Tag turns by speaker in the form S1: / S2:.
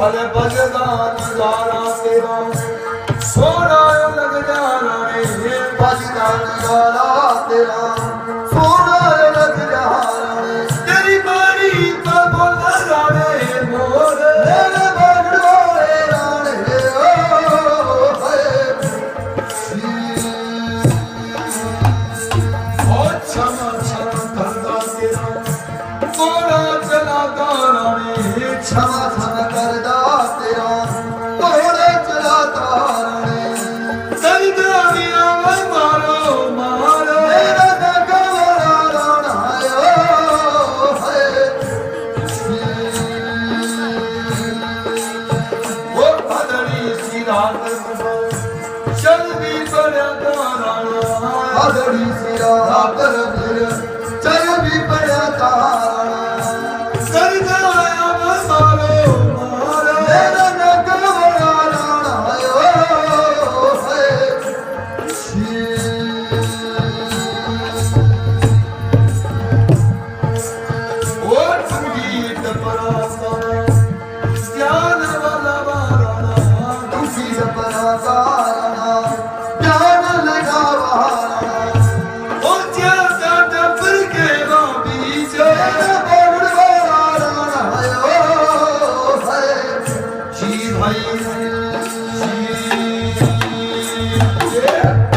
S1: अरे बजदा नजारा तेरा सोना लग जा राणे बजदा नजारा तेरा सोना लग जा राणे तेरी बारी तो बोल राणे मोर मेरे बगड़ोए राणे ओ क्षमा क्षमा करदा तेरा मोरा चलाता राणे क्षमा क्षमा करदा तेरा मोरा चलाता राणे दर्दिया में मारो मारो मेरा दगवारा राणायो है वो भदरी सी रात चलदी पड़ा राणा भदरी सी रात